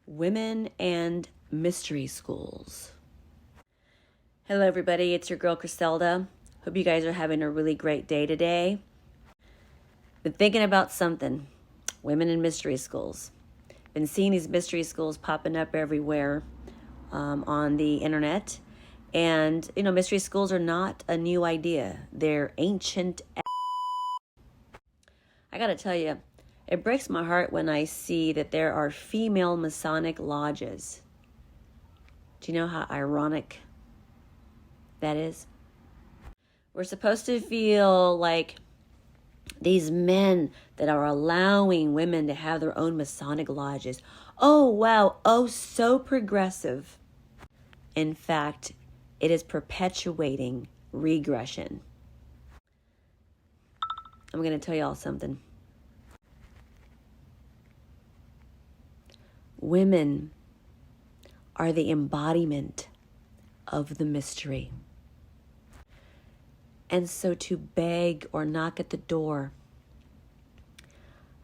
Women and Mystery Schools. Hello everybody, it's your girl Griselda. Hope you guys are having a really great day today. Been thinking about something. Women in mystery schools. Been seeing these mystery schools popping up everywhere on the internet. And, mystery schools are not a new idea. They're ancient. I gotta tell you, it breaks my heart when I see that there are female Masonic lodges. Do you know how ironic that is? We're supposed to feel like these men that are allowing women to have their own Masonic lodges. Oh, wow. Oh, so progressive. In fact, it is perpetuating regression. I'm going to tell y'all something. Women are the embodiment of the mystery. And so to beg or knock at the door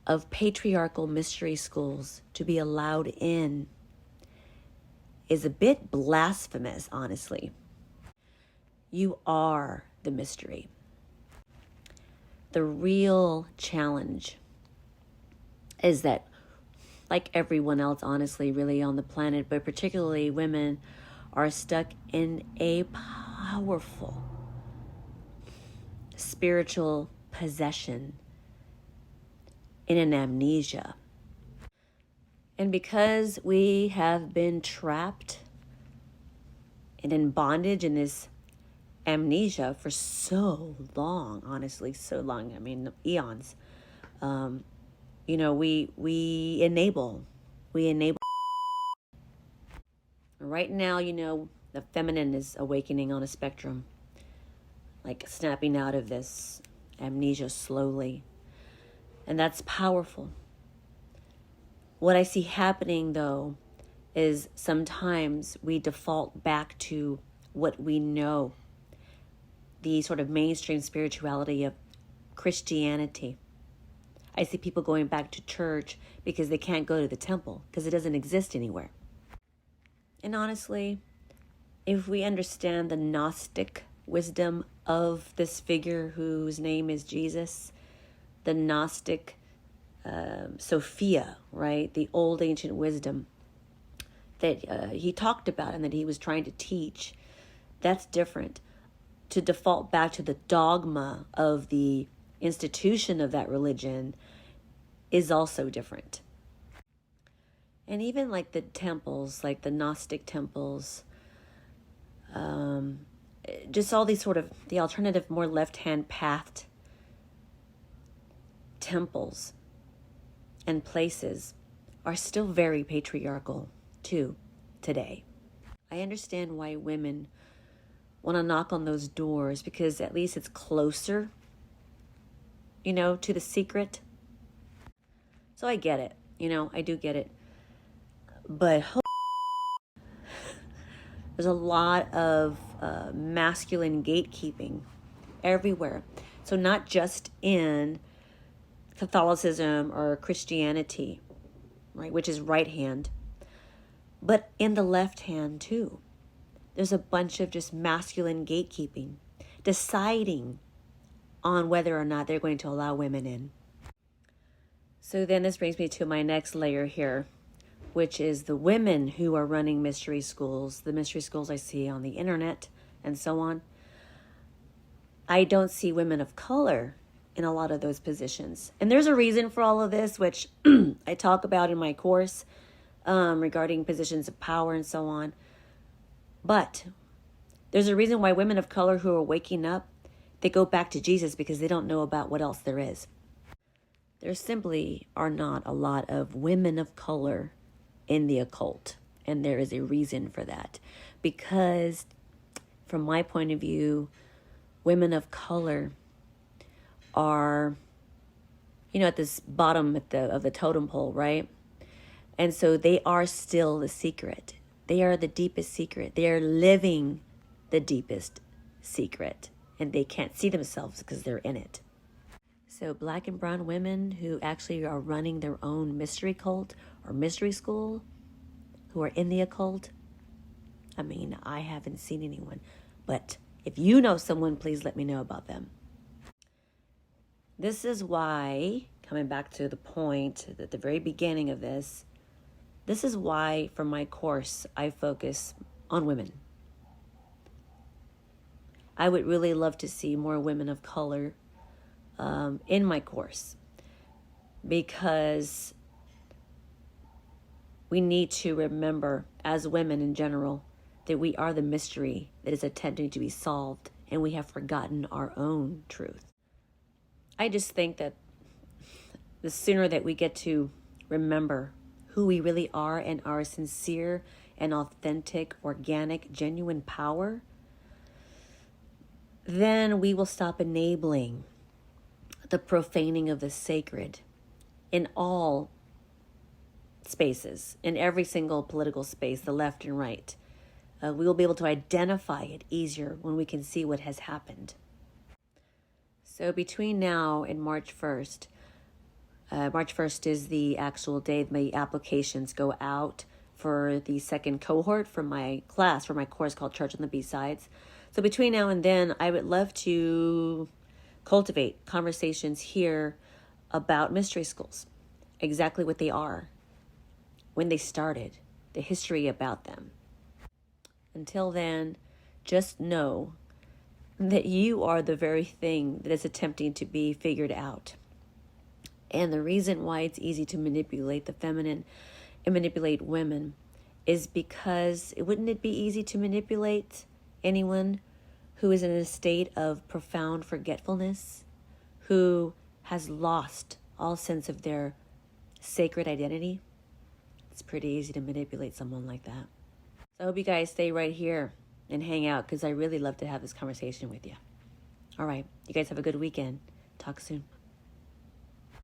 of patriarchal mystery schools to be allowed in is a bit blasphemous, honestly. You are the mystery. The real challenge is that, like everyone else, honestly, really on the planet, but particularly women, are stuck in a powerful spiritual possession, in an amnesia. And because we have been trapped and in bondage in this amnesia for so long, honestly, so long, I mean, eons, we enable. Right now, the feminine is awakening on a spectrum, like snapping out of this amnesia slowly. And that's powerful. What I see happening, though, is sometimes we default back to what we know, the sort of mainstream spirituality of Christianity. I see people going back to church because they can't go to the temple because it doesn't exist anywhere. And honestly, if we understand the Gnostic wisdom of this figure whose name is Jesus, the Gnostic Sophia, right? The old ancient wisdom that he talked about and that he was trying to teach, that's different. To default back to the dogma of the institution of that religion is also different. And even like the temples, like the Gnostic temples, just all these sort of the alternative, more left-hand pathed temples and places are still very patriarchal too today. I understand why women want to knock on those doors because at least it's closer, to the secret. So I get it, I do get it. But there's a lot of masculine gatekeeping everywhere. So not just in Catholicism or Christianity, right, which is right hand, but in the left hand too. There's a bunch of just masculine gatekeeping, deciding on whether or not they're going to allow women in. So then this brings me to my next layer here, which is the women who are running mystery schools, the mystery schools I see on the internet and so on. I don't see women of color in a lot of those positions. And there's a reason for all of this, which I talk about in my course regarding positions of power and so on. But there's a reason why women of color who are waking up, they go back to Jesus because they don't know about what else there is. There simply are not a lot of women of color in the occult. And there is a reason for that. Because from my point of view, women of color are, at this bottom of the totem pole, right? And so they are still the secret. They are the deepest secret. They are living the deepest secret. And they can't see themselves because they're in it. So black and brown women who actually are running their own mystery cult or mystery school, who are in the occult? I mean, I haven't seen anyone, but if you know someone, please let me know about them. This is why, coming back to the point at the very beginning of this is why for my course, I focus on women. I would really love to see more women of color in my course, because we need to remember, as women in general, that we are the mystery that is attempting to be solved, and we have forgotten our own truth. I just think that the sooner that we get to remember who we really are and our sincere and authentic, organic, genuine power, then we will stop enabling the profaning of the sacred in all spaces, in every single political space, the left and right. We will be able to identify it easier when we can see what has happened. So between now and March 1st, March 1st is the actual day my applications go out for the second cohort for my class, for my course called Church on the B-Sides. So between now and then, I would love to cultivate conversations here about mystery schools, exactly what they are, when they started, the history about them. Until then, just know that you are the very thing that is attempting to be figured out. And the reason why it's easy to manipulate the feminine and manipulate women is because wouldn't it be easy to manipulate anyone who is in a state of profound forgetfulness, who has lost all sense of their sacred identity? It's pretty easy to manipulate someone like that. So I hope you guys stay right here and hang out, because I really love to have this conversation with you. All right, you guys have a good weekend. Talk soon.